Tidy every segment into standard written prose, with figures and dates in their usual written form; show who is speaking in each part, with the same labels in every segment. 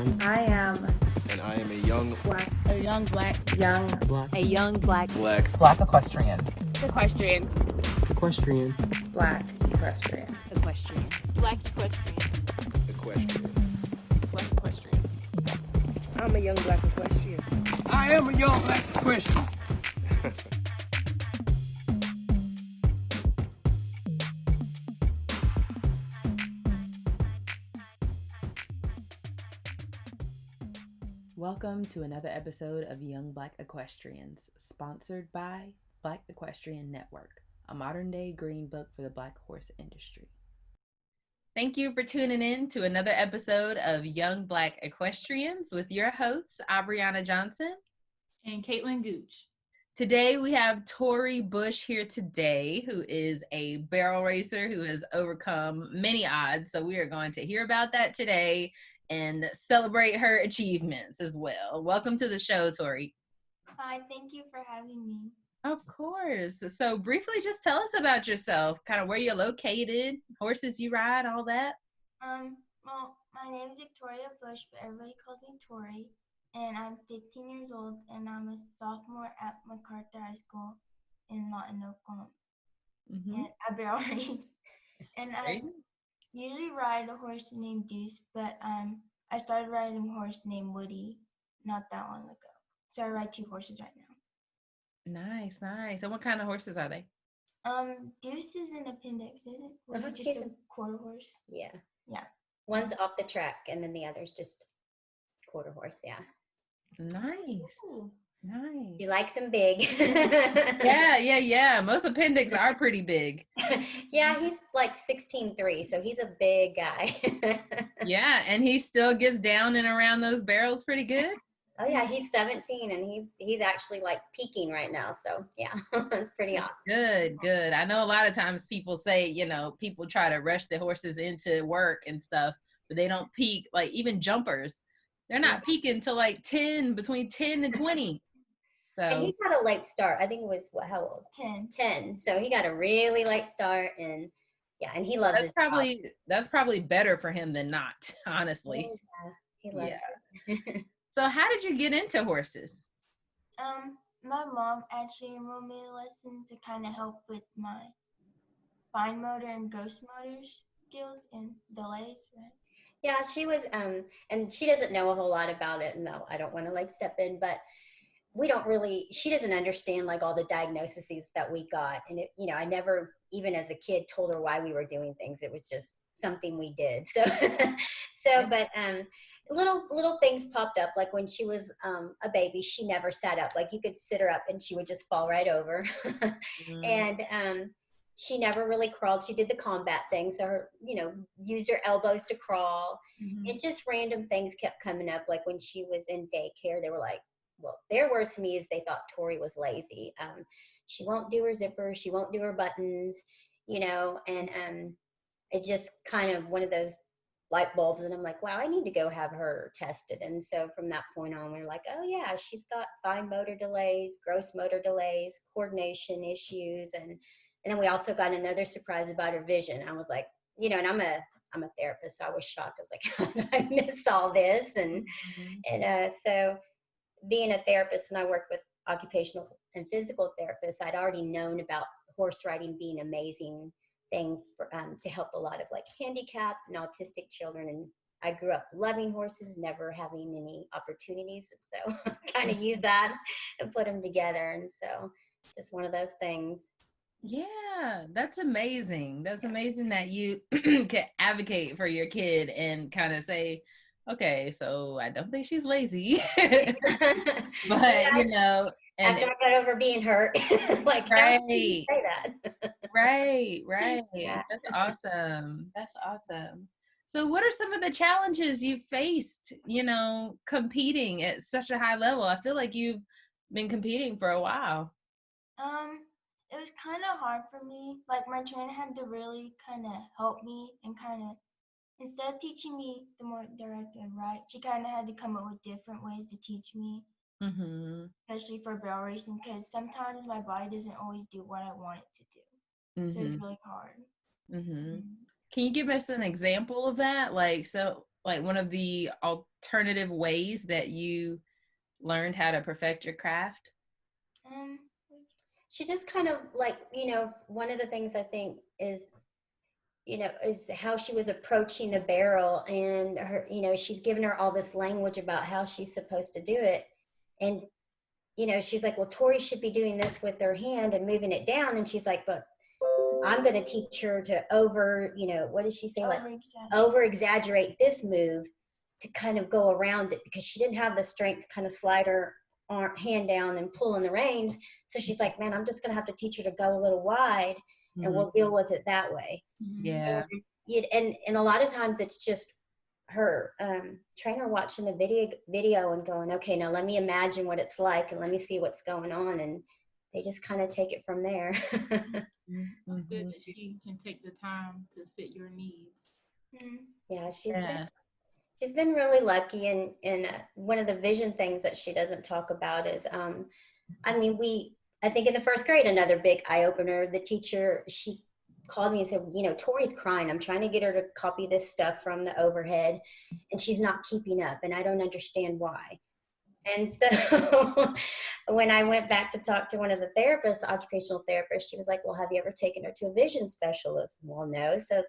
Speaker 1: young.
Speaker 2: I am
Speaker 3: And I am a young
Speaker 2: black.
Speaker 4: A young black.
Speaker 2: Young
Speaker 1: Black.
Speaker 5: A young black
Speaker 6: Black equestrian.
Speaker 5: equestrian.
Speaker 1: Equestrian.
Speaker 2: black equestrian.
Speaker 5: Equestrian.
Speaker 4: Black equestrian.
Speaker 3: equestrian.
Speaker 5: Black equestrian.
Speaker 7: I'm a young black equestrian.
Speaker 8: I am a young black equestrian.
Speaker 9: Welcome to another episode of Young Black Equestrians, sponsored by Black Equestrian Network, a modern-day green book for the black horse industry. Thank you for tuning in to another episode of Young Black Equestrians with your hosts, Abriana Johnson
Speaker 4: And Caitlin Gooch.
Speaker 9: Today we have Tori Bush here today, who is a barrel racer who has overcome many odds. So we are going to hear about that today and celebrate her achievements as well. Welcome to the show, Tori.
Speaker 10: Hi, thank you for having me.
Speaker 9: Of course. So briefly, just tell us about yourself, kind of where you're located, horses you ride, all that.
Speaker 10: Well, my name is Victoria Bush, but everybody calls me Tori, and I'm 15 years old, and I'm a sophomore at MacArthur High School in Lawton, Oklahoma. And I barrel race. And I usually ride a horse named Deuce, but I started riding a horse named Woody not that long ago. So I ride two horses right now.
Speaker 9: Nice, nice. And what kind of horses are they?
Speaker 10: Deuce is an appendix, is it? Woody just
Speaker 11: He's
Speaker 10: a quarter horse.
Speaker 11: Yeah.
Speaker 10: Yeah.
Speaker 11: One's off the track and then the other's just quarter horse, yeah.
Speaker 9: Nice.
Speaker 10: Ooh.
Speaker 11: He
Speaker 9: Nice.
Speaker 11: likes them big.
Speaker 9: Yeah. Most appendix are pretty big.
Speaker 11: Yeah, he's like 16'3", so he's a big guy.
Speaker 9: Yeah, and he still gets down and around those barrels pretty good.
Speaker 11: Oh yeah, he's 17 and he's actually like peaking right now. So yeah, it's pretty awesome.
Speaker 9: Good. I know a lot of times people say, people try to rush the horses into work and stuff, but they don't peak. Like even jumpers, they're not peaking till like between 10 and 20.
Speaker 11: And
Speaker 9: So
Speaker 11: he got a late start. I think it was how old?
Speaker 10: 10.
Speaker 11: 10. So he got a really late start and yeah, and he loves his job.
Speaker 9: that's probably better for him than not, honestly.
Speaker 11: Yeah, he loves it.
Speaker 9: So how did you get into horses?
Speaker 10: My mom actually enrolled me in lessons to kind of help with my fine motor and gross motor skills and delays, right?
Speaker 11: Yeah, she was, and she doesn't know a whole lot about it. No, I don't want to like step in, but she doesn't understand like all the diagnoses that we got. And I never, even as a kid, told her why we were doing things. It was just something we did. So, but little things popped up. Like when she was a baby, she never sat up. Like you could sit her up and she would just fall right over. And she never really crawled. She did the combat thing. So her, used her elbows to crawl. And just random things kept coming up. Like when she was in daycare, they were like, well, their worst to me is they thought Tori was lazy. She won't do her zipper. She won't do her buttons, and it just kind of one of those light bulbs. And I'm like, wow, I need to go have her tested. And so from that point on, we were like, oh yeah, she's got fine motor delays, gross motor delays, coordination issues. And then we also got another surprise about her vision. I was like, and I'm a therapist, so I was shocked. I was like, how did I miss all this? And so being a therapist, and I work with occupational and physical therapists, I'd already known about horse riding being an amazing thing to help a lot of like handicapped and autistic children. And I grew up loving horses, never having any opportunities. And so kind of used that and put them together. And so just one of those things.
Speaker 9: Yeah, that's amazing. That's amazing that you can advocate for your kid and kind of say, okay, so I don't think she's lazy, but
Speaker 11: after I got over being hurt, like,
Speaker 9: right.
Speaker 11: How can you say that?
Speaker 9: Right.
Speaker 11: Yeah.
Speaker 9: That's awesome. So what are some of the challenges you faced, competing at such a high level? I feel like you've been competing for a while.
Speaker 10: It was kind of hard for me. Like my trainer had to really kind of help me and instead of teaching me the more direct and right, she kind of had to come up with different ways to teach me, especially for barrel racing, because sometimes my body doesn't always do what I want it to do. So it's really hard.
Speaker 9: Can you give us an example of that? Like, so like one of the alternative ways that you learned how to perfect your craft?
Speaker 11: She just kind of like, one of the things I think is, is how she was approaching the barrel, and her, she's given her all this language about how she's supposed to do it. And, she's like, well, Tori should be doing this with her hand and moving it down. And she's like, but I'm going to teach her to what did she say? Like over exaggerate this move to kind of go around it, because she didn't have the strength to kind of slide her hand down and pull in the reins. So she's like, man, I'm just going to have to teach her to go a little wide, and we'll deal with it that way.
Speaker 9: Yeah.
Speaker 11: And a lot of times it's just her trainer watching the video and going, okay, now let me imagine what it's like and let me see what's going on. And they just kind of take it from there.
Speaker 4: It's good that she can take the time to fit your needs.
Speaker 11: Yeah, she's been really lucky. And one of the vision things that she doesn't talk about is, I think in the first grade, another big eye opener, the teacher, she called me and said, Tori's crying. I'm trying to get her to copy this stuff from the overhead, and she's not keeping up, and I don't understand why. And so when I went back to talk to one of the therapists, occupational therapists, she was like, well, have you ever taken her to a vision specialist? Well, no. So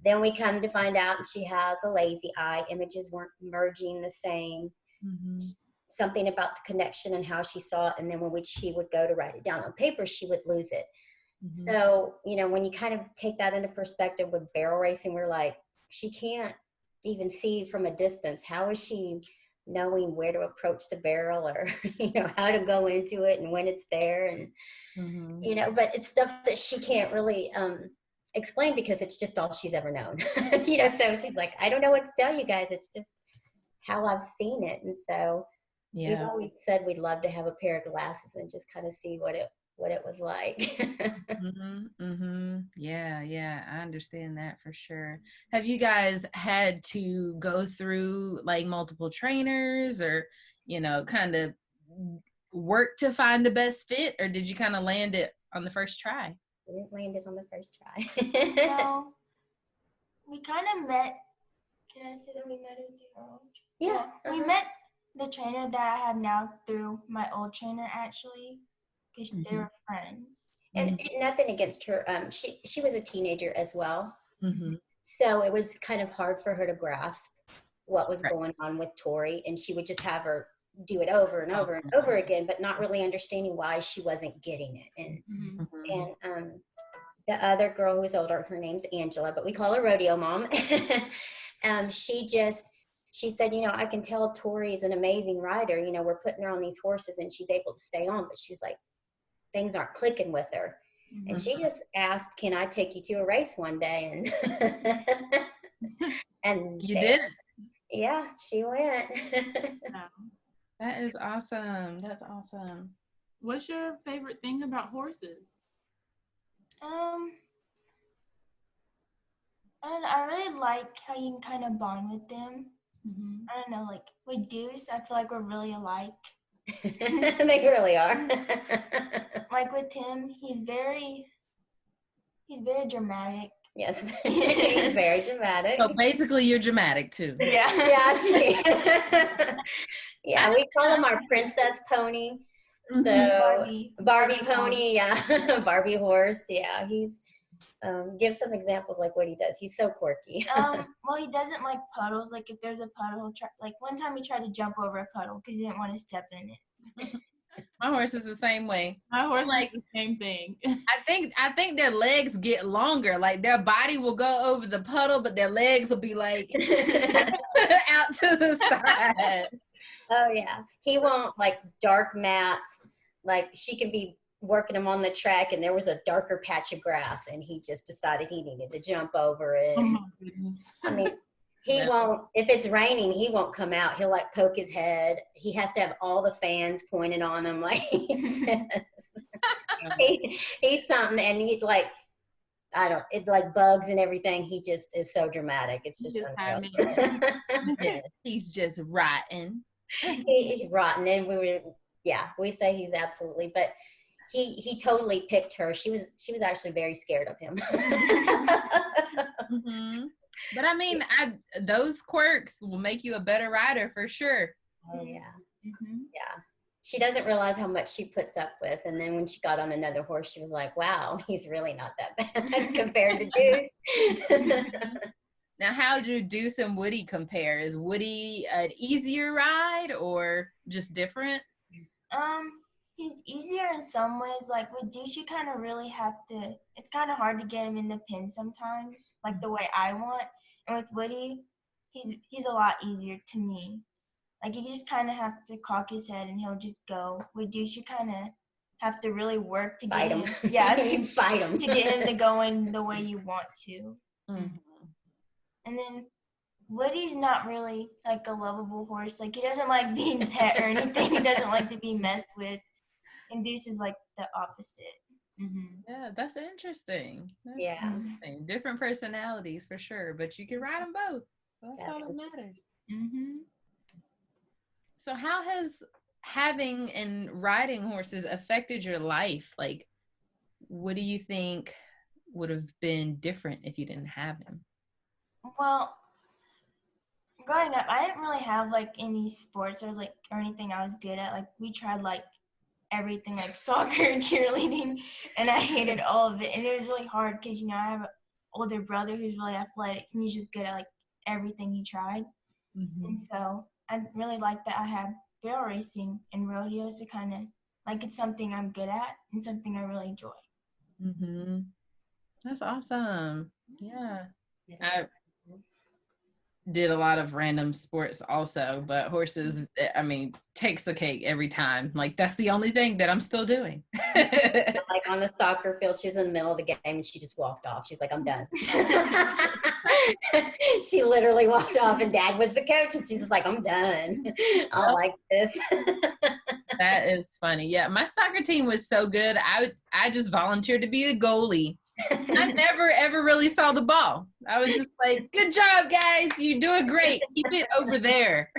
Speaker 11: then we come to find out she has a lazy eye. Images weren't merging the same. Something about the connection and how she saw it. And then when she would go to write it down on paper, she would lose it. So, when you kind of take that into perspective with barrel racing, we're like, she can't even see from a distance. How is she knowing where to approach the barrel, or, how to go into it and when it's there? And, but it's stuff that she can't really explain, because it's just all she's ever known. So she's like, I don't know what to tell you guys. It's just how I've seen it. And so we've always said we'd love to have a pair of glasses and just kind of see what it was like.
Speaker 9: Yeah, I understand that for sure. Have you guys had to go through like multiple trainers, or kind of work to find the best fit, or did you kind of land it on the first try?
Speaker 11: We didn't land it on the first try.
Speaker 10: No, we kind of met. Can I say that we met at the old? Yeah, we met the trainer that I have now through my old trainer, actually, because they were friends.
Speaker 11: And nothing against her. She was a teenager as well. So it was kind of hard for her to grasp what was going on with Tori. And she would just have her do it over and over and over again, but not really understanding why she wasn't getting it. And the other girl who was older, her name's Angela, but we call her Rodeo Mom. She said, I can tell Tori is an amazing rider. We're putting her on these horses and she's able to stay on, but she's like, things aren't clicking with her. And she just asked, can I take you to a race one day? And
Speaker 9: you did?
Speaker 11: Yeah, she went.
Speaker 9: That is awesome. That's awesome.
Speaker 4: What's your favorite thing about horses?
Speaker 10: And I really like how you can kind of bond with them. I don't know, like with Deuce, I feel like we're really alike.
Speaker 11: They really are.
Speaker 10: Like with Tim, he's very dramatic.
Speaker 11: Yes, he's very dramatic.
Speaker 9: So basically, you're dramatic too.
Speaker 11: Yeah. Yeah, we call him our princess pony. So Barbie pony, yeah, Barbie horse. Yeah, he's. Give some examples like what he does. He's so quirky.
Speaker 10: Well, he doesn't like puddles. Like if there's a puddle, he'll try. Like one time he tried to jump over a puddle because he didn't want to step in it.
Speaker 9: My horse is the same way.
Speaker 4: My horse like the same thing.
Speaker 9: I think their legs get longer. Like their body will go over the puddle, but their legs will be like out to the side.
Speaker 11: Oh yeah, he won't like dark mats. Like she can be working him on the track and there was a darker patch of grass and he just decided he needed to jump over it.
Speaker 4: Oh my goodness.
Speaker 11: I mean, he won't, if it's raining, he won't come out. He'll like poke his head. He has to have all the fans pointed on him like he says. He's something, and he like, it like bugs and everything. He just is so dramatic. It's just unreal.
Speaker 9: He's just rotten.
Speaker 11: He's rotten. And we say he's absolutely, but he totally picked her. She was actually very scared of him.
Speaker 9: But I mean, those quirks will make you a better rider for sure.
Speaker 11: Oh yeah.
Speaker 4: Mhm.
Speaker 11: Yeah. She doesn't realize how much she puts up with. And then when she got on another horse, she was like, wow, he's really not that bad compared to Deuce.
Speaker 9: Now, how do Deuce and Woody compare? Is Woody an easier ride or just different?
Speaker 10: He's easier in some ways. Like with Deuce, you kind of really have to. It's kind of hard to get him in the pin sometimes, like the way I want. And with Woody, he's a lot easier to me. Like you just kind of have to cock his head and he'll just go. With Deuce, you kind of have to really work to
Speaker 11: Fight
Speaker 10: get
Speaker 11: him.
Speaker 10: him. Yeah,
Speaker 11: You fight him.
Speaker 10: to get him to go in the way you want to.
Speaker 9: Mhm.
Speaker 10: And then Woody's not really like a lovable horse. Like he doesn't like being pet or anything. He doesn't like to be messed with. And Deuce is like the opposite.
Speaker 4: Mhm.
Speaker 9: Yeah, that's interesting. That's
Speaker 11: Yeah.
Speaker 9: interesting. Different personalities for sure, but you can ride them both. That's all that matters.
Speaker 4: Mhm.
Speaker 9: So how has having and riding horses affected your life? Like, what do you think would have been different if you didn't have him?
Speaker 10: Well, growing up, I didn't really have like any sports or anything I was good at. Like we tried like everything, like soccer and cheerleading, and I hated all of it. And it was really hard because I have an older brother who's really athletic and he's just good at like everything he tried. And so I really like that I have barrel racing and rodeos to kind of like it's something I'm good at and something I really enjoy.
Speaker 9: Mm-hmm. That's awesome. Yeah. I did a lot of random sports also, but horses, I mean, takes the cake every time. Like that's the only thing that I'm still doing.
Speaker 11: Like on the soccer field, she was in the middle of the game and she just walked off. She's like, I'm done. She literally walked off and Dad was the coach and she's just like, I'm done. I don't like this.
Speaker 9: That is funny. Yeah, my soccer team was so good. I just volunteered to be a goalie. I never ever really saw the ball. I was just like, good job, guys. You're doing great. Keep it over there.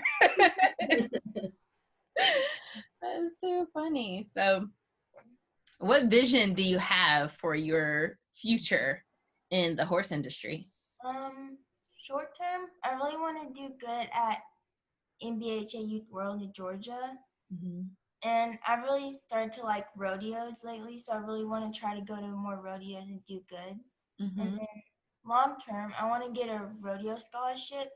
Speaker 9: That's so funny. So, what vision do you have for your future in the horse industry?
Speaker 10: Short term, I really want to do good at NBHA Youth World in Georgia. And I really started to like rodeos lately, so I really want to try to go to more rodeos and do good. And then long term, I want to get a rodeo scholarship,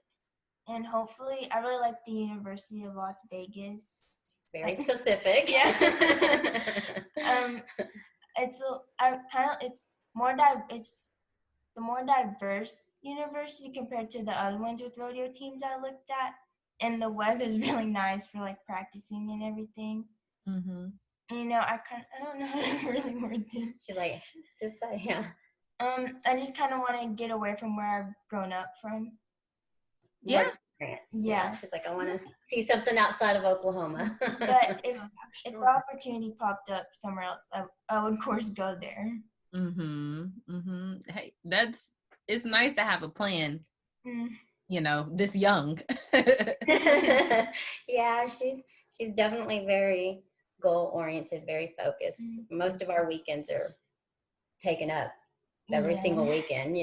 Speaker 10: and hopefully, I really like the University of Las Vegas.
Speaker 11: Very specific.
Speaker 10: Yeah. It's the more diverse university compared to the other ones with rodeo teams I looked at, and the weather's really nice for like practicing and everything. And I don't know how to really word this.
Speaker 11: She's like, just say, yeah.
Speaker 10: I just kind of want to get away from where I've grown up from.
Speaker 11: More
Speaker 9: Yeah.
Speaker 11: experience.
Speaker 10: Yeah.
Speaker 11: She's like, I want to see something outside of Oklahoma.
Speaker 10: But if the opportunity popped up somewhere else, I would of course go there.
Speaker 9: Hey, it's nice to have a plan. This young.
Speaker 11: Yeah, she's definitely very goal oriented, very focused. Most of our weekends are taken up every single weekend,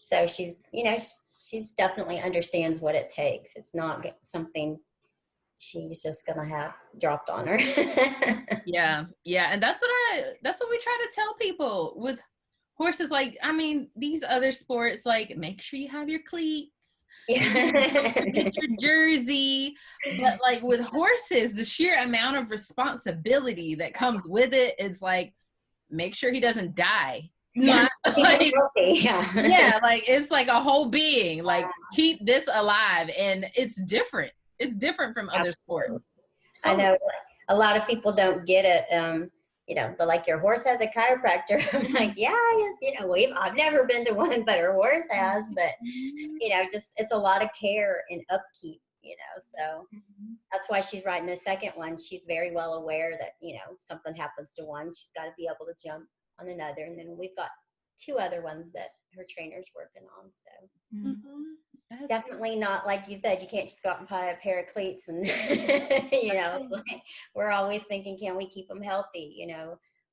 Speaker 11: so she's definitely understands what it takes. It's not something she's just gonna have dropped on her.
Speaker 9: Yeah, and that's what we try to tell people with horses. Like, I mean, these other sports, like, make sure you have your cleats, get your jersey, but like with horses, the sheer amount of responsibility that comes with it is like, make sure he doesn't die. Not, like, yeah, like it's like a whole being, like keep this alive, and it's different from other sports.
Speaker 11: I know a lot of people don't get it. They're like, your horse has a chiropractor. I'm like, yeah, yes, I've never been to one, but her horse has. But just it's a lot of care and upkeep. So that's why she's riding a second one. She's very well aware that something happens to one, she's got to be able to jump on another, and then we've got 2 other ones that her trainer's working on. So definitely not, like you said, you can't just go out and buy a pair of cleats and like, we're always thinking, can we keep them healthy?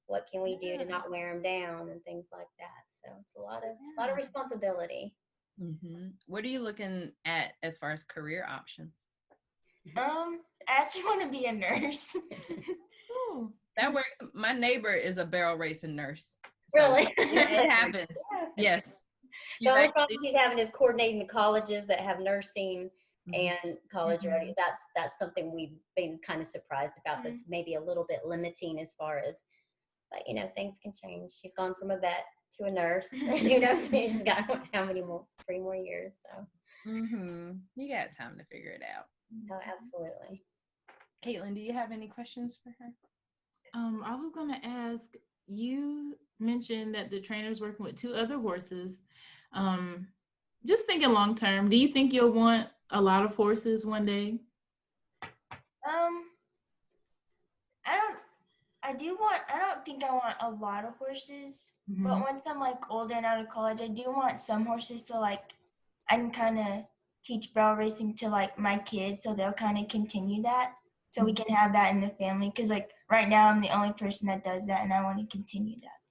Speaker 11: What can we do to not wear them down and things like that. So it's a lot of responsibility.
Speaker 9: What are you looking at as far as career options?
Speaker 10: I actually want to be a nurse.
Speaker 9: Ooh, that works. My neighbor is a barrel racing nurse.
Speaker 11: Really?
Speaker 9: It happens. Yes.
Speaker 11: The only problem she's having is coordinating the colleges that have nursing and college ready. That's something we've been kind of surprised about. That's maybe a little bit limiting as far as, but things can change. She's gone from a vet to a nurse. Who knows? She's got how many more? 3 more years. So.
Speaker 9: You got time to figure it out.
Speaker 11: Oh, absolutely.
Speaker 9: Caitlin, do you have any questions for her?
Speaker 4: I was gonna ask, you mentioned that the trainer's working with 2 other horses. Just thinking long term, do you think you'll want a lot of horses one day?
Speaker 10: I don't think I want a lot of horses, but once I'm like older and out of college, I do want some horses so like I can kind of teach barrel racing to like my kids, so they'll kind of continue that, so we can have that in the family. Because like right now I'm the only person that does that, and I want to continue that.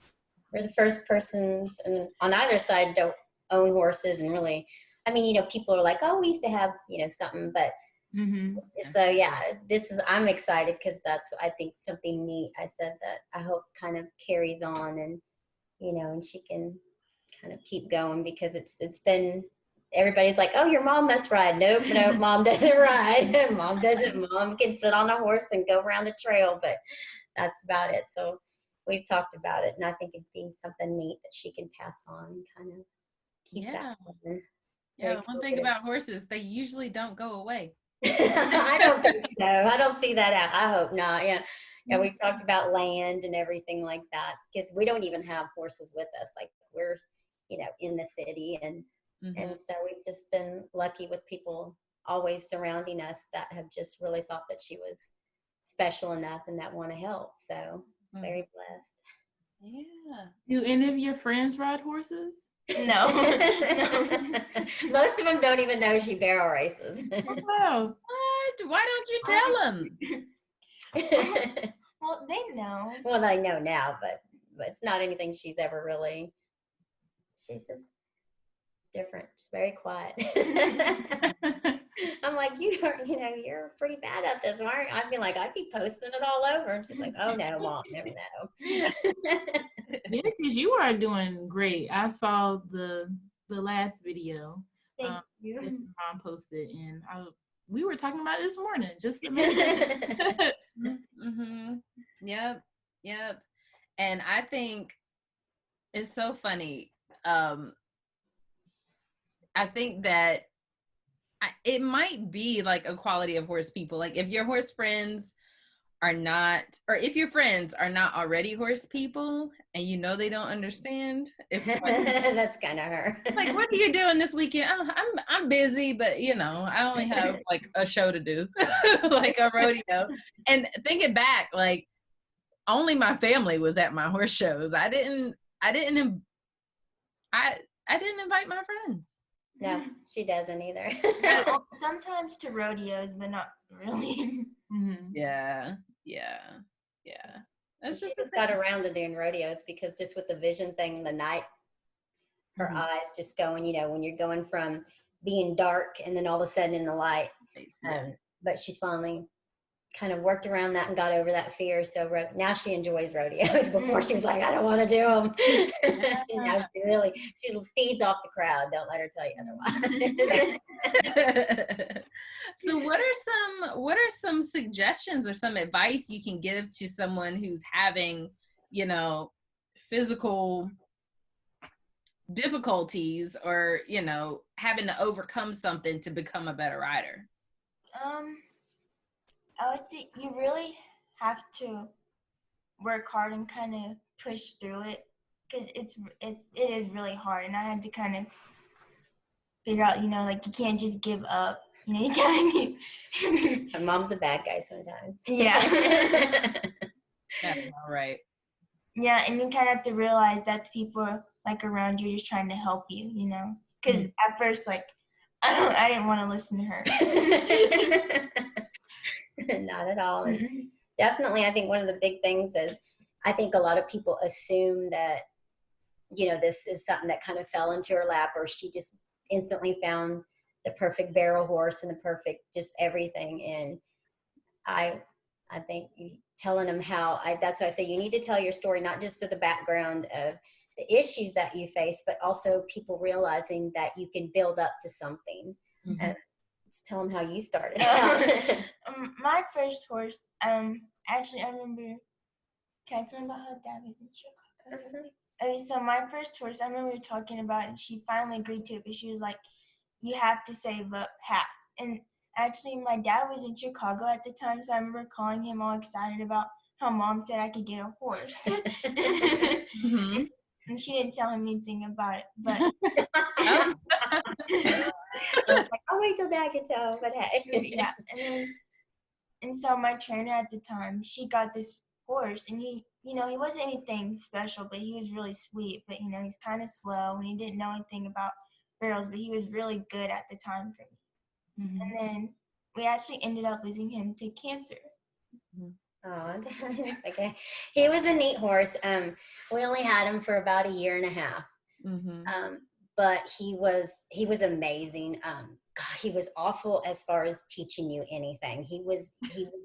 Speaker 11: We're the first persons, and on either side don't own horses, and really, I mean, people are like, oh, we used to have, something, but so yeah, I'm excited because that's, I think, something neat. I said that I hope kind of carries on, and and she can kind of keep going, because it's been, everybody's like, oh, your mom must ride. Nope, no, mom doesn't ride. Mom doesn't. Mom can sit on a horse and go around the trail, but that's about it. So we've talked about it, and I think it'd be something neat that she can pass on and kind of keep that going.
Speaker 9: Yeah, the one thing about horses, they usually don't go away.
Speaker 11: I don't think so. I don't see that out. I hope not. Yeah. We've talked about land and everything like that, because we don't even have horses with us. Like, we're, in the city, and so we've just been lucky with people always surrounding us that have just really thought that she was special enough and that want to help. So very blessed.
Speaker 9: Yeah.
Speaker 4: Do any of your friends ride horses?
Speaker 10: No.
Speaker 11: Most of them don't even know she barrel races.
Speaker 4: Oh,
Speaker 9: what? Why don't you tell them?
Speaker 10: Well, they know.
Speaker 11: Well, they know now, but it's not anything she's ever really. She's just different. She's very quiet. I'm like, you're pretty bad at this, aren't you? I'd be like, I'd be posting it all over. And she's like, oh no, Mom, never know.
Speaker 4: yeah, because you are doing great. I saw the last video
Speaker 10: Thank you.
Speaker 4: that your mom posted, and we were talking about it this morning. Just a minute.
Speaker 9: Yep. And I think it's so funny. I think that it might be like a quality of horse people. Like, if your horse friends are not, or if your friends are not already horse people and they don't understand, it's like,
Speaker 11: that's kind of her.
Speaker 9: like, what are you doing this weekend? Oh, I'm busy, but I only have like a show to do, like a rodeo. And thinking back, like, only my family was at my horse shows. I didn't invite my friends.
Speaker 11: No, she doesn't either.
Speaker 10: Sometimes to rodeos, but not really.
Speaker 9: Yeah. That's
Speaker 11: she
Speaker 9: just
Speaker 11: just got around to doing rodeos because just with the vision thing, the night, her eyes just going, when you're going from being dark and then all of a sudden in the light. But she's finally kind of worked around that and got over that fear. So now she enjoys rodeos. Before she was like, I don't want to do them. And now she feeds off the crowd. Don't let her tell you otherwise.
Speaker 9: So what are some suggestions or some advice you can give to someone who's having, physical difficulties, or, having to overcome something to become a better rider?
Speaker 10: I would say you really have to work hard and kind of push through it, because it is really hard, and I had to kind of figure out, like, you can't just give up. You gotta be.
Speaker 11: Her mom's a bad guy sometimes.
Speaker 10: Yeah.
Speaker 9: That's all right.
Speaker 10: Yeah, and you kind of have to realize that the people like around you are just trying to help you, because at first, like, I didn't want to listen to her.
Speaker 11: Not at all. And definitely, I think one of the big things is, I think a lot of people assume that, this is something that kind of fell into her lap, or she just instantly found the perfect barrel horse and the perfect just everything. And I think you telling them that's why I say you need to tell your story, not just to the background of the issues that you face, but also people realizing that you can build up to something.
Speaker 9: Mhm.
Speaker 11: And just tell them how you started.
Speaker 10: My first horse, actually, I remember, can I tell you about how Dad was in Chicago? Okay, so my first horse, I remember talking about it, and she finally agreed to it, but she was like, you have to save up half. And actually, my dad was in Chicago at the time, so I remember calling him all excited about how Mom said I could get a horse.
Speaker 9: Mhm.
Speaker 10: And she didn't tell him anything about it, but
Speaker 11: I was like, I'll wait till Dad gets home. But hey.
Speaker 10: yeah. And so my trainer at the time, she got this horse, and he wasn't anything special, but he was really sweet. But he's kind of slow, and he didn't know anything about barrels, but he was really good at the time for me.
Speaker 4: Mhm.
Speaker 10: And then we actually ended up losing him to cancer.
Speaker 11: Oh, okay. He was a neat horse. We only had him for about a year and a half.
Speaker 9: Mhm.
Speaker 11: But he was amazing. God, he was awful as far as teaching you anything. He was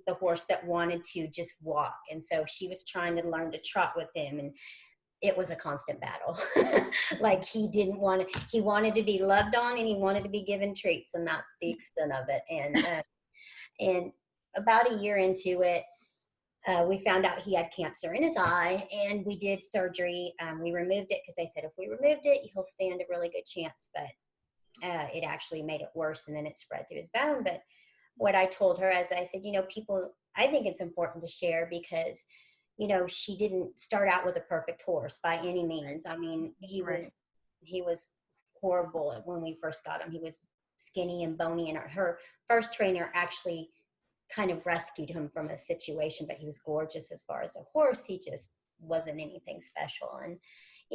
Speaker 11: the horse that wanted to just walk, and so she was trying to learn to trot with him, and it was a constant battle. Like he wanted to be loved on, and he wanted to be given treats, and that's the extent of it. And about a year into it, we found out he had cancer in his eye, and we did surgery. We removed it because they said if we removed it, he'll stand a really good chance. But it actually made it worse, and then it spread to his bone. But what I told her, as I said, people, I think it's important to share because, she didn't start out with a perfect horse by any means. I mean, he was horrible when we first got him. He was skinny and bony, and her first trainer actually kind of rescued him from a situation, but he was gorgeous as far as a horse. He just wasn't anything special. And,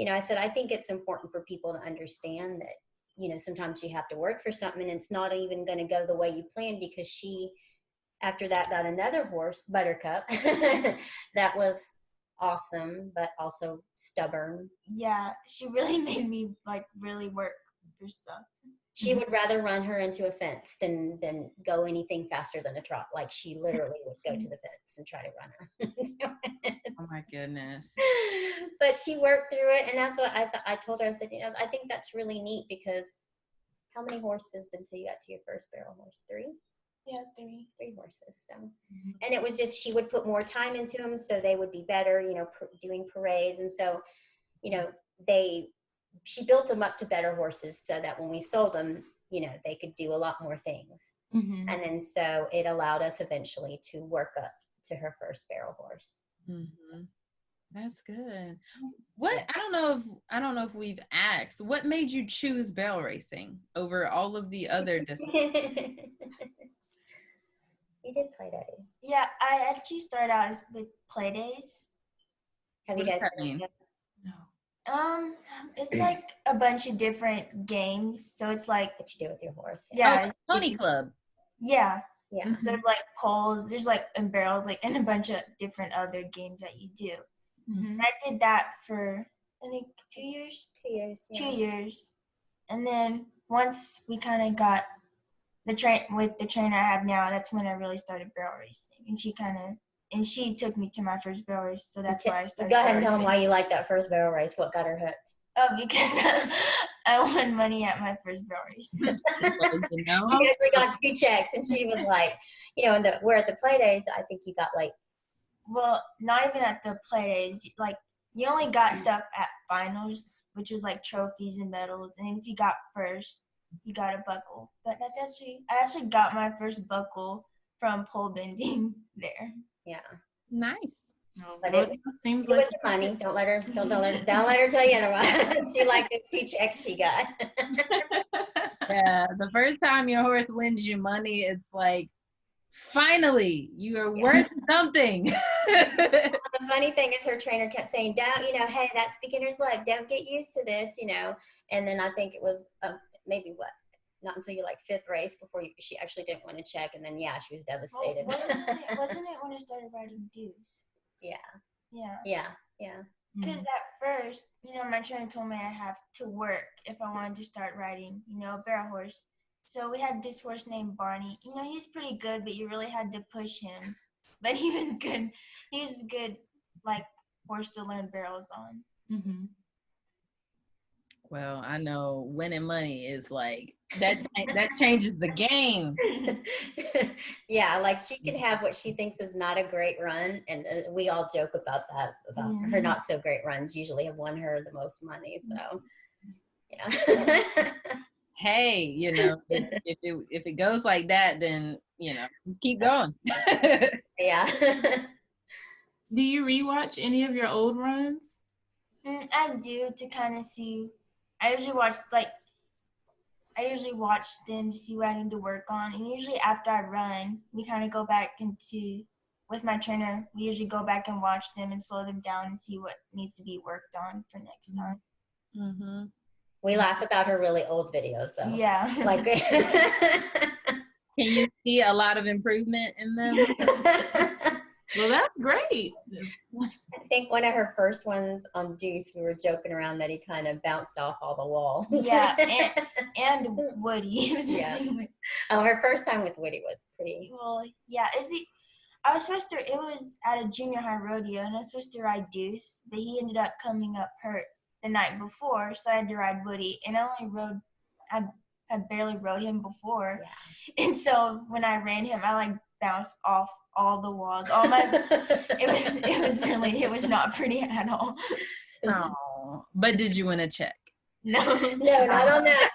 Speaker 11: I said, I think it's important for people to understand that, sometimes you have to work for something, and it's not even going to go the way you planned, because she, after that, got another horse, Buttercup, that was awesome, but also stubborn.
Speaker 10: Yeah, she really made me really work for stuff.
Speaker 11: She would rather run her into a fence than go anything faster than a trot. Like she literally would go to the fence and try to run her into it.
Speaker 9: Oh my goodness.
Speaker 11: But she worked through it, and that's what I told her. I said, I think that's really neat, because how many horses until you got to your first barrel horse? 3?
Speaker 10: Yeah, 3.
Speaker 11: 3 horses. So, and it was just, she would put more time into them, so they would be better, doing parades. And so, she built them up to better horses so that when we sold them, they could do a lot more things.
Speaker 4: Mhm.
Speaker 11: And then so it allowed us eventually to work up to her first barrel horse.
Speaker 9: Mhm. That's good. What, I don't know if we've asked, what made you choose barrel racing over all of the other disciplines?
Speaker 11: You did play days.
Speaker 10: Yeah, I actually started out with play days.
Speaker 11: Have
Speaker 9: What
Speaker 11: you
Speaker 9: does
Speaker 11: guys
Speaker 9: that mean?
Speaker 4: No.
Speaker 10: It's like a bunch of different games. So it's like,
Speaker 11: what you do with your horse?
Speaker 10: yeah,
Speaker 9: Oh, Pony Club.
Speaker 10: yeah.
Speaker 11: Yeah.
Speaker 10: So there's like poles, there's like and barrels, and a bunch of different other games that you do.
Speaker 4: Mhm.
Speaker 10: And I did that for I think 2 years.
Speaker 11: 2 years. Yeah.
Speaker 10: 2 years, and then once we kind of got the trainer I have now, that's when I really started barrel racing, and she took me to my first barrel race, so that's why I started.
Speaker 11: Go ahead and
Speaker 10: barrel
Speaker 11: tell them
Speaker 10: racing.
Speaker 11: why you like that first barrel race. What got her hooked?
Speaker 10: Oh, because I won money at my first barrel race.
Speaker 11: She actually got 2 checks, and she was like, we're at the play days. I think you got like.
Speaker 10: Well, not even at the play days. Like you only got stuff at finals, which was like trophies and medals, and if you got first, you got a buckle. But I actually got my first buckle from pole bending there.
Speaker 11: Yeah.
Speaker 4: Nice.
Speaker 11: But
Speaker 4: Well,
Speaker 11: it
Speaker 4: seems
Speaker 11: with
Speaker 4: like
Speaker 11: the money. Don't let her tell you otherwise. She liked those 2 checks she got.
Speaker 9: Yeah, the first time your horse wins you money, it's like, finally, you are worth something.
Speaker 11: The funny thing is her trainer kept saying, don't, hey, that's beginner's luck. Don't get used to this, And then I think it was maybe not until you like 5th race before she actually didn't want to check. And then, yeah, she was devastated.
Speaker 10: Well, wasn't it when I started riding dues?
Speaker 11: Yeah.
Speaker 10: Yeah.
Speaker 11: Yeah. Yeah.
Speaker 10: Because that first, my trainer told me I have to work if I wanted to start riding, a barrel horse. So we had this horse named Barney. He was pretty good, but you really had to push him. But he was good. He was a good, like, horse to learn barrels on.
Speaker 4: Mm-hmm.
Speaker 9: Well, I know winning money is like that changes the game.
Speaker 11: Yeah, like she can have what she thinks is not a great run, and we all joke about that, about her not so great runs usually have won her the most money. So yeah.
Speaker 9: Hey, if it goes like that, then just keep going.
Speaker 11: Yeah.
Speaker 4: Do you rewatch any of your old runs?
Speaker 10: I do, to kind of see. I usually watch them to see what I need to work on, and usually after I run, we kind of go back with my trainer. We usually go back and watch them and slow them down and see what needs to be worked on for next time.
Speaker 9: Mm-hmm.
Speaker 11: We laugh about her really old videos, though.
Speaker 10: Yeah.
Speaker 11: Like,
Speaker 9: can you see a lot of improvement in them?
Speaker 4: Well, that's great.
Speaker 11: I think one of her first ones on Deuce, we were joking around that he kind of bounced off all the walls.
Speaker 10: Yeah, and Woody. It was his
Speaker 11: Yeah.
Speaker 10: name.
Speaker 11: Oh, her first time with Woody was pretty.
Speaker 10: Well, yeah, it was at a junior high rodeo, and I was supposed to ride Deuce, but he ended up coming up hurt the night before, so I had to ride Woody, and I barely rode him before.
Speaker 11: Yeah.
Speaker 10: And so when I ran him, I bounced off all the walls. It was not pretty at all.
Speaker 9: Oh, but did you win a check?
Speaker 10: No,
Speaker 11: No, not on that.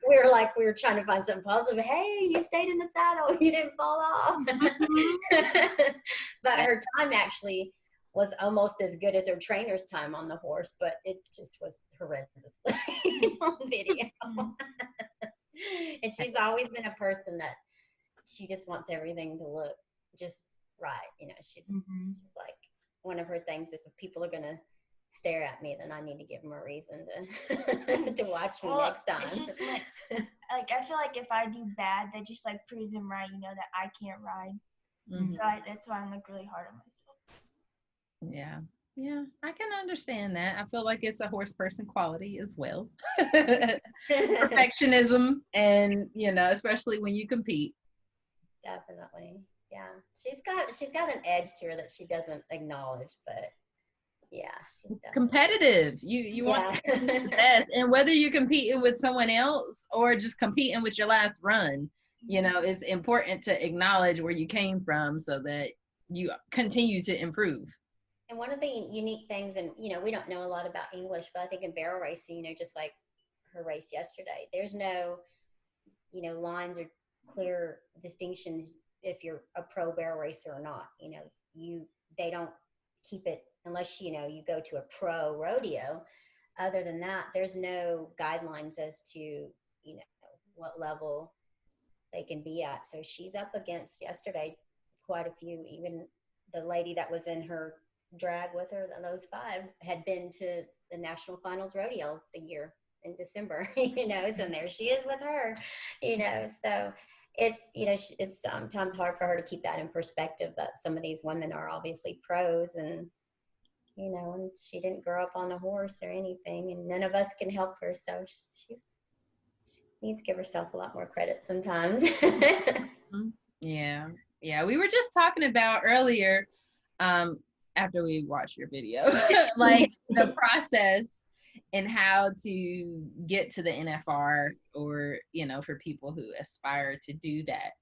Speaker 11: We were trying to find something positive. Hey, you stayed in the saddle. You didn't fall off. But her time actually was almost as good as her trainer's time on the horse, but it just was horrendous on video. And she's always been a person that she just wants everything to look just right. She's like, one of her things, if people are going to stare at me, then I need to give them a reason to watch me next time.
Speaker 10: It's just I feel like if I do bad, that just proves them right, that I can't ride.
Speaker 9: Mm-hmm.
Speaker 10: So that's why I'm really hard on myself.
Speaker 9: Yeah, I can understand that. I feel like it's a horse person quality as well. Perfectionism, and especially when you compete.
Speaker 11: Definitely. Yeah. She's got an edge to her that she doesn't acknowledge, but yeah, she's
Speaker 9: competitive. You want to be the best, and whether you're competing with someone else or just competing with your last run, it's important to acknowledge where you came from so that you continue to improve.
Speaker 11: And one of the unique things, and we don't know a lot about English, but I think in barrel racing, just like her race yesterday, there's no lines or clear distinctions if you're a pro barrel racer or not. They don't keep it unless you go to a pro rodeo. Other than that, there's no guidelines as to what level they can be at. So she's up against yesterday quite a few. Even the lady that was in her drag with her, those 5 had been to the national finals rodeo the year in December, so there she is with her, so it's, it's sometimes hard for her to keep that in perspective, that some of these women are obviously pros, and, and she didn't grow up on a horse or anything, and none of us can help her. So she needs to give herself a lot more credit sometimes.
Speaker 9: Yeah. We were just talking about earlier, after we watched your video, like the process and how to get to the NFR, or for people who aspire to do that.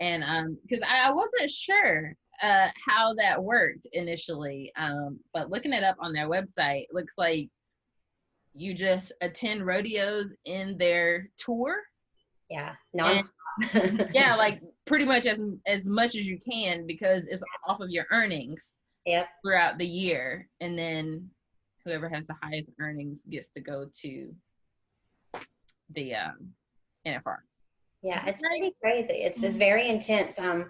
Speaker 9: And because I wasn't sure how that worked initially, but looking it up on their website, looks like you just attend rodeos in their tour.
Speaker 11: Yeah, nonstop.
Speaker 9: Yeah, like pretty much as much as you can, because it's off of your earnings.
Speaker 11: Yep.
Speaker 9: Throughout the year, and then whoever has the highest earnings gets to go to the NFR.
Speaker 11: Yeah, it's pretty crazy. It's very intense. A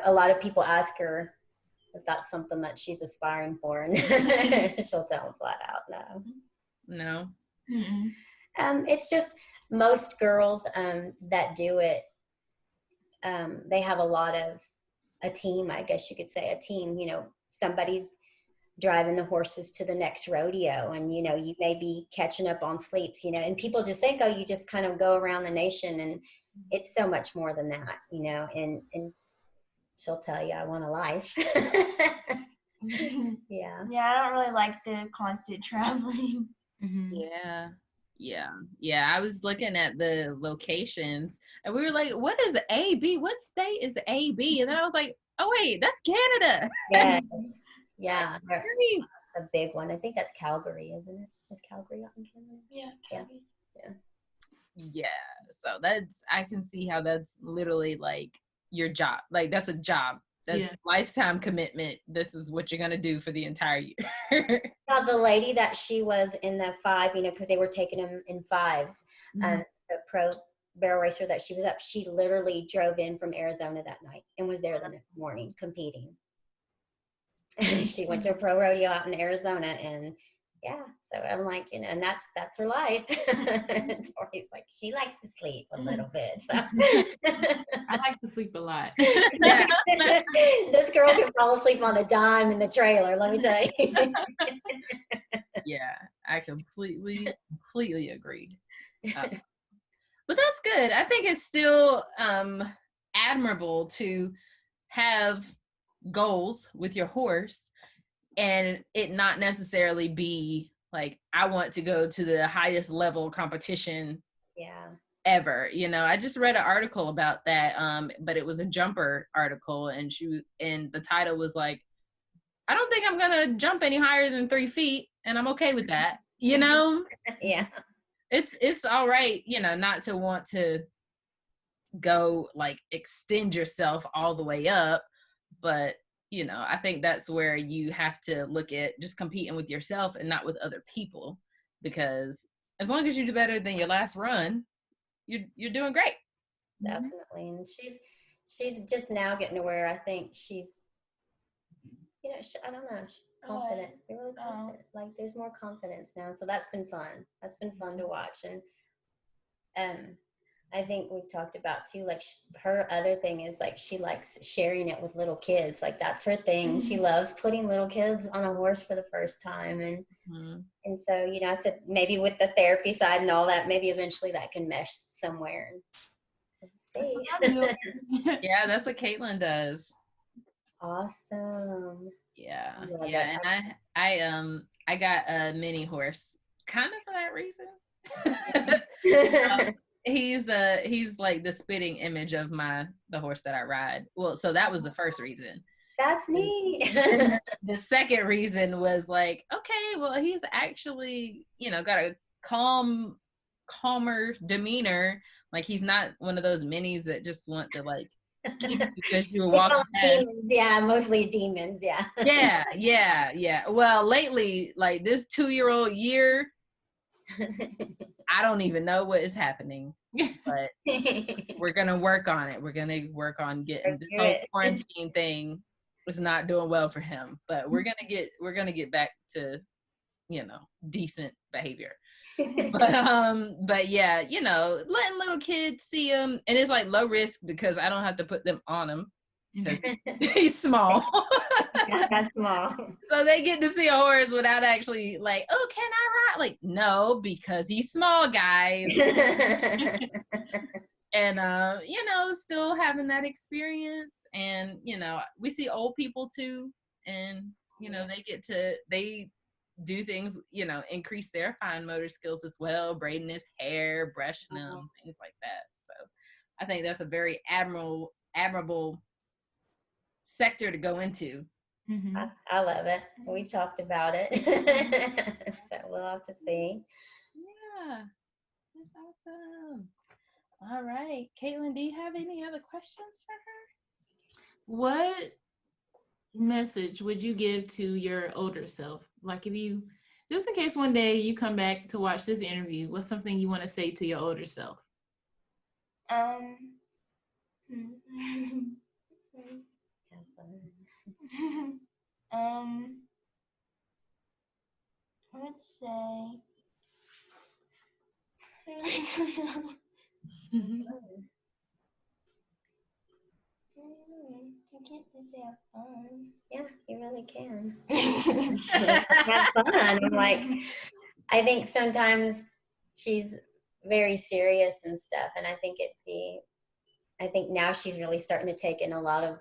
Speaker 11: lot of people ask her if that's something that she's aspiring for, and she'll tell them flat out, no. It's just most girls that do it. They have a lot of a team, I guess you could say, a team. Somebody's driving the horses to the next rodeo, and you may be catching up on sleeps, and people just think, oh, you just kind of go around the nation, and it's so much more than that, and she'll tell you, I want a life. Yeah.
Speaker 10: Yeah, I don't really like the constant traveling.
Speaker 9: Yeah. I was looking at the locations, and we were like, what is AB? What state is AB? And then I was like, oh wait, that's Canada.
Speaker 11: Yes. Yeah.
Speaker 9: Very-
Speaker 11: It's a big one. I think that's Calgary, isn't it? Is Calgary out in Canada?
Speaker 10: Yeah.
Speaker 9: Yeah. So I can see how that's literally like your job. Like that's a job. That's lifetime commitment. This is what you're going to do for the entire year.
Speaker 11: Now, the lady that she was in the 5, because they were taking them in 5s, the pro barrel racer that she was up, she literally drove in from Arizona that night and was there the next morning competing. She went to a pro rodeo out in Arizona, and so I'm like, and that's her life. Tori's like, she likes to sleep a little bit. So.
Speaker 4: I like to sleep a lot.
Speaker 11: This girl can fall asleep on a dime in the trailer, let me tell you.
Speaker 9: Yeah, I completely agreed. But that's good. I think it's still admirable to have goals with your horse and it not necessarily be like, I want to go to the highest level competition ever. I just read an article about that, but it was a jumper article, and the title was like, I don't think I'm gonna jump any higher than 3 feet, and I'm okay with that.
Speaker 11: Yeah.
Speaker 9: It's all right, not to want to go like extend yourself all the way up, but I think that's where you have to look at just competing with yourself and not with other people, because as long as you do better than your last run, you're doing great.
Speaker 11: Definitely. And she's just now getting to where I think she's, I don't know, she's confident. You're really confident. Like there's more confidence now. So that's been fun. That's been fun to watch. And I think we've talked about too, like her other thing is like, she likes sharing it with little kids. Like that's her thing. She loves putting little kids on a horse for the first time. And so, I said maybe with the therapy side and all that, maybe eventually that can mesh somewhere. See.
Speaker 9: Yeah, that's what Caitlin does.
Speaker 11: Awesome.
Speaker 9: Yeah. And I got a mini horse kind of for that reason. He's like the spitting image of the horse that I ride. Well, so that was the first reason.
Speaker 11: That's neat.
Speaker 9: The second reason was like, okay, well, he's actually, got a calmer demeanor. Like he's not one of those minis that just want to like because you were walking past.
Speaker 11: Yeah, mostly demons. Yeah.
Speaker 9: Yeah. Well, lately, like this 2-year-old year, I don't even know what is happening, but we're gonna work on it. We're gonna work on getting this whole quarantine thing was not doing well for him, but we're gonna get back to decent behavior. But yeah, letting little kids see him, and it's like low risk because I don't have to put them on him. He's small.
Speaker 11: That's small.
Speaker 9: So they get to see a horse without actually like, oh, can I ride? Like, no, because he's small, guys. And still having that experience. And we see old people too, and they do things, increase their fine motor skills as well, braiding his hair, brushing them, things like that. So I think that's a very admirable sector to go into.
Speaker 11: I love it. We've talked about it. So we'll have to see.
Speaker 9: Yeah, that's awesome. All right, Caitlin, do you have any other questions for her?
Speaker 4: What message would you give to your older self? Like if you, just in case one day you come back to watch this interview, what's something you want to say to your older self?
Speaker 10: I would say, I don't know. You can't just say have fun.
Speaker 11: Yeah, you really can. Have fun. I'm like, I think sometimes she's very serious and stuff, and I think now she's really starting to take in a lot of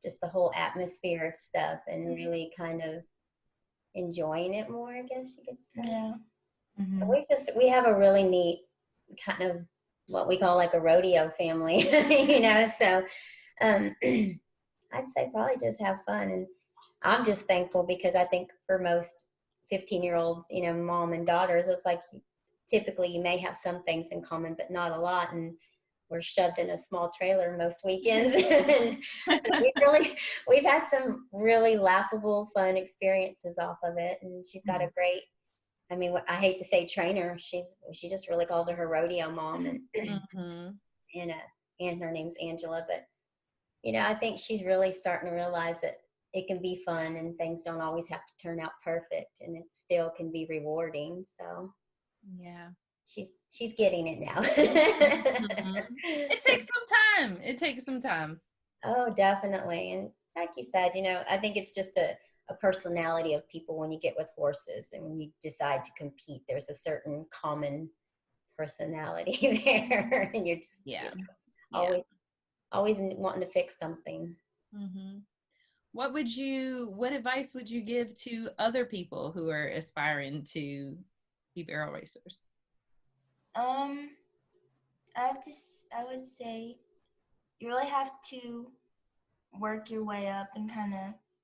Speaker 11: just the whole atmosphere of stuff and really kind of enjoying it more, I guess you could say.
Speaker 10: Yeah.
Speaker 4: Mm-hmm.
Speaker 11: We have a really neat kind of what we call like a rodeo family, so I'd say probably just have fun. And I'm just thankful because I think for most 15-year-olds, mom and daughters, it's like typically you may have some things in common, but not a lot. And we're shoved in a small trailer most weekends. And so we've had some really laughable, fun experiences off of it. And she's got a great, I hate to say trainer. She just really calls her rodeo mom, and her name's Angela. But I think she's really starting to realize that it can be fun and things don't always have to turn out perfect, and it still can be rewarding. So
Speaker 9: Yeah.
Speaker 11: She's getting it now.
Speaker 9: It takes some time.
Speaker 11: Oh, definitely. And like you said, I think it's just a personality of people when you get with horses and when you decide to compete, there's a certain common personality there. And you're just always wanting to fix something.
Speaker 9: Mm-hmm. What advice would you give to other people who are aspiring to be barrel racers?
Speaker 10: I would say you really have to work your way up and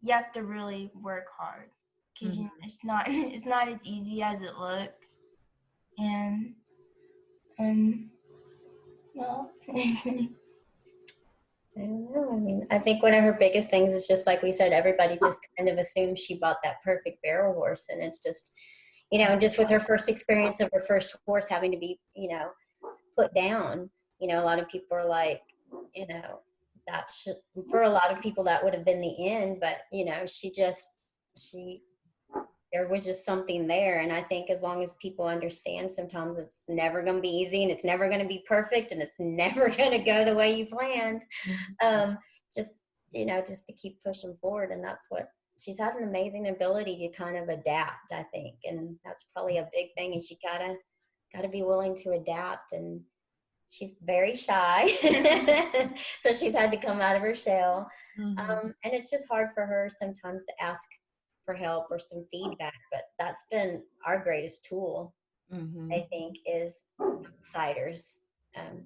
Speaker 10: you have to really work hard because it's not as easy as it looks. And well,
Speaker 11: I don't know. I think one of her biggest things is just like we said, everybody just kind of assumes she bought that perfect barrel horse, and it's just, just with her first experience of her first horse having to be, put down, a lot of people are like, for a lot of people that would have been the end, but there was just something there. And I think as long as people understand, sometimes it's never going to be easy and it's never going to be perfect and it's never going to go the way you planned. Just to keep pushing forward. And that's what she's had, an amazing ability to kind of adapt, I think. And that's probably a big thing, and she gotta be willing to adapt. And she's very shy. So she's had to come out of her shell. And it's just hard for her sometimes to ask for help or some feedback, but that's been our greatest tool, I think, is outsiders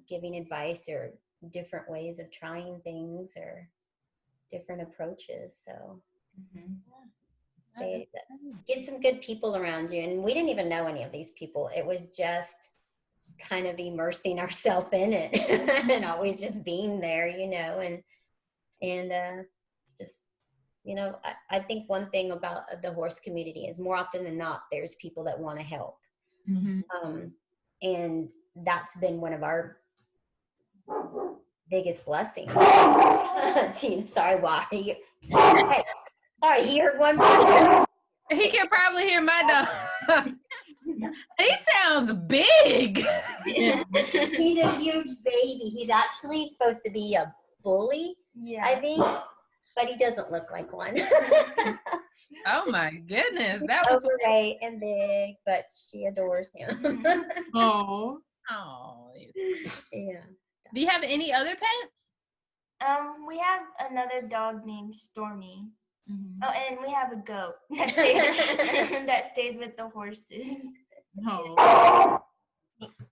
Speaker 11: giving advice or different ways of trying things or different approaches. So get some good people around you. And we didn't even know any of these people. It was just kind of immersing ourselves in it and always just being there, and it's just, I think one thing about the horse community is more often than not, there's people that want to help. And that's been one of our biggest blessings. Sorry, why? Hey, sorry, he heard one more.
Speaker 9: He can probably hear my dog. He sounds big.
Speaker 11: He's a huge baby. He's actually supposed to be a bully, I think, but he doesn't look like one.
Speaker 9: Oh my goodness, that was
Speaker 11: overweight and big, but she adores him.
Speaker 9: Oh,
Speaker 11: yeah.
Speaker 9: Do you have any other pets?
Speaker 10: We have another dog named Stormy. Oh, and we have a goat that stays with the horses.
Speaker 9: Oh.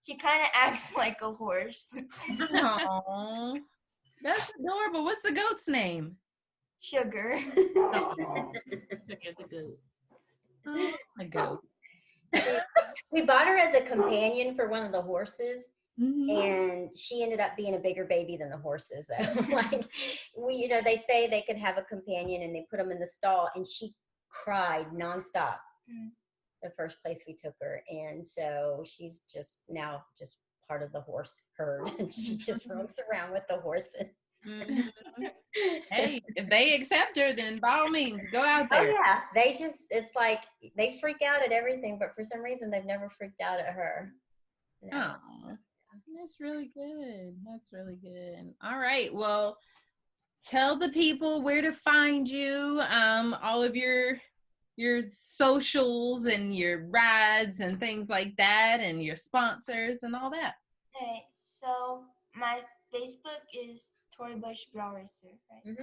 Speaker 10: She kind of acts like a horse.
Speaker 9: Oh, that's adorable. What's the goat's name?
Speaker 10: Sugar.
Speaker 4: Sugar the goat.
Speaker 9: Oh, my goat.
Speaker 11: We bought her as a companion for one of the horses. And she ended up being a bigger baby than the horses, though. Like, they say they could have a companion and they put them in the stall, and she cried nonstop the first place we took her. And so she's just now just part of the horse herd, and she just roams around with the horses.
Speaker 9: Hey, if they accept her, then by all means, go out there.
Speaker 11: Oh, yeah. It's like they freak out at everything, but for some reason, they've never freaked out at her. No.
Speaker 9: Oh. That's really good. All right. Well, tell the people where to find you, all of your socials and your rides and things like that, and your sponsors and all that.
Speaker 10: Okay, so my Facebook is Tori Bush Brow Racer, right?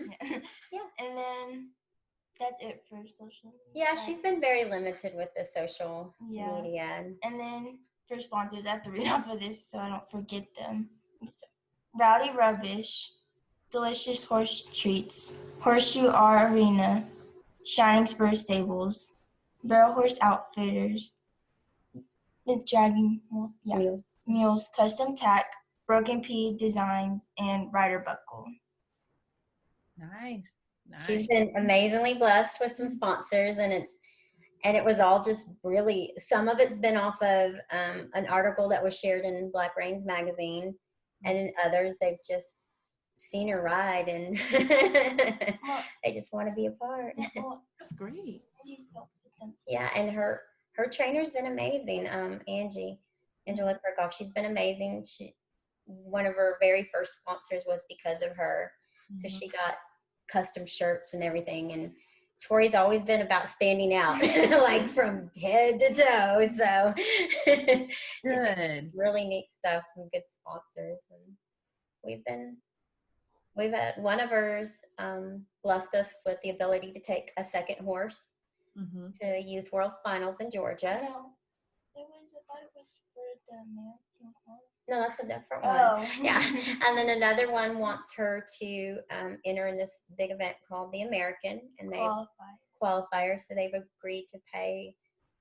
Speaker 11: Yeah.
Speaker 10: And then that's it for social media.
Speaker 11: Yeah, she's been very limited with the social
Speaker 10: Yeah.
Speaker 11: media.
Speaker 10: And then for sponsors, I have to read off of this so I don't forget them. So, Rowdy Rubbish, Delicious Horse Treats, Horseshoe R Arena, Shining Spur Stables, Barrel Horse Outfitters, the Dragon Mules, Custom Tack, Broken P Designs, and Rider Buckle.
Speaker 9: Nice.
Speaker 11: She's been amazingly blessed with some sponsors, and it was all just really, some of it's been off of an article that was shared in Black Reigns magazine, and in others they've just seen her ride and they just want to be a part.
Speaker 4: That's great.
Speaker 11: Yeah, and her trainer's been amazing. Angela Kirkhoff, she's been amazing. One of her very first sponsors was because of her. So she got custom shirts and everything, and Tori's always been about standing out like from head to toe. So she's got really neat stuff, some good sponsors, and we've had one of hers blessed us with the ability to take a second horse to Youth World Finals in Georgia.
Speaker 10: No, I thought it was for the American Horse.
Speaker 11: No, that's a different one.
Speaker 10: Oh.
Speaker 11: Yeah. And then another one wants her to enter in this big event called the American, and they qualifier. So they've agreed to pay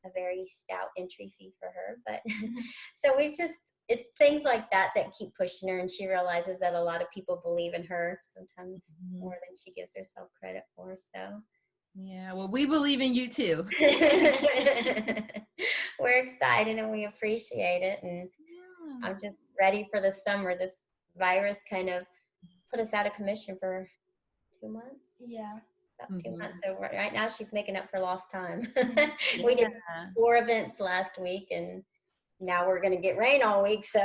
Speaker 11: a very stout entry fee for her. But so it's things like that keep pushing her, and she realizes that a lot of people believe in her sometimes more than she gives herself credit for. So
Speaker 9: yeah, well, we believe in you too.
Speaker 11: We're excited and we appreciate it, and I'm just ready for the summer. This virus kind of put us out of commission for 2 months.
Speaker 10: Yeah.
Speaker 11: About 2 months. So right now she's making up for lost time. We did 4 events last week, and now we're going to get rain all week. So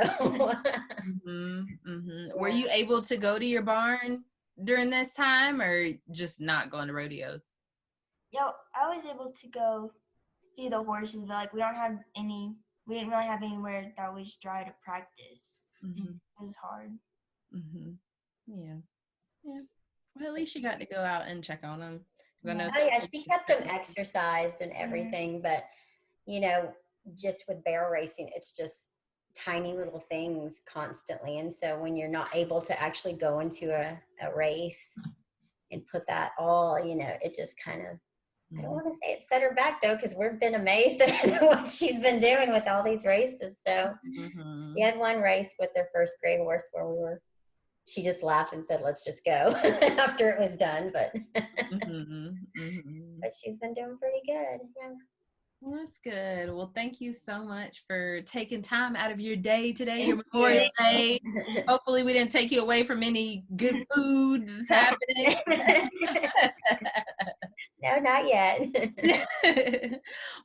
Speaker 9: Were you able to go to your barn during this time, or just not going to rodeos?
Speaker 10: I was able to go see the horses, but like we didn't really have anywhere that was dry to practice. It was hard.
Speaker 9: Yeah. Well, at least you got to go out and check on them. I know
Speaker 11: she kept them exercised and everything, but just with barrel racing, it's just tiny little things constantly, and so when you're not able to actually go into a race and put that all, it just kind of, I don't want to say it set her back though, because we've been amazed at what she's been doing with all these races. So we had one race with their first gray horse where she just laughed and said, "Let's just go," after it was done. But but she's been doing pretty good. Yeah.
Speaker 9: Well, that's good. Well, thank you so much for taking time out of your day today, your Memorial Day. Hopefully we didn't take you away from any good food that's happening.
Speaker 11: No, not yet.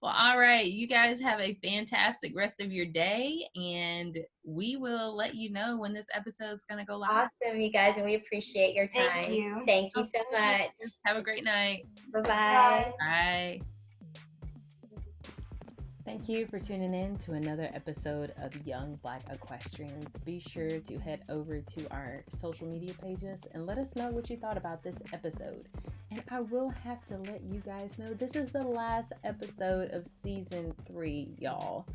Speaker 9: Well, all right. You guys have a fantastic rest of your day, and we will let you know when this episode's going to go live.
Speaker 11: Awesome, you guys, and we appreciate your time.
Speaker 10: Thank you.
Speaker 11: Thank you so much.
Speaker 9: Have a great night.
Speaker 11: Bye-bye.
Speaker 9: Bye.
Speaker 2: Thank you for tuning in to another episode of Young Black Equestrians. Be sure to head over to our social media pages and let us know what you thought about this episode. And I will have to let you guys know this is the last episode of season 3, y'all.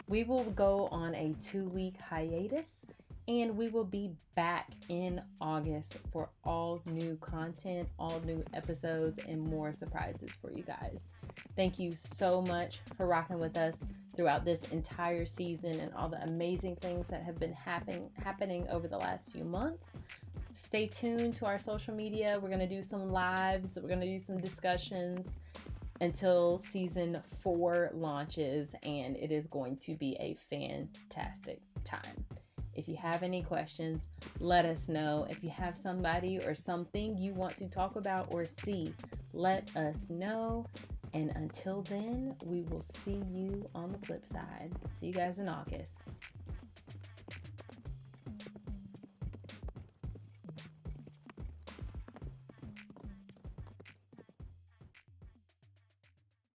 Speaker 2: We will go on a 2-week hiatus, and we will be back in August for all new content, all new episodes, and more surprises for you guys. Thank you so much for rocking with us throughout this entire season and all the amazing things that have been happening over the last few months. Stay tuned to our social media. We're going to do some lives. We're going to do some discussions until season 4 launches, and it is going to be a fantastic time. If you have any questions, let us know. If you have somebody or something you want to talk about or see, let us know. And until then, we will see you on the flip side. See you guys in August.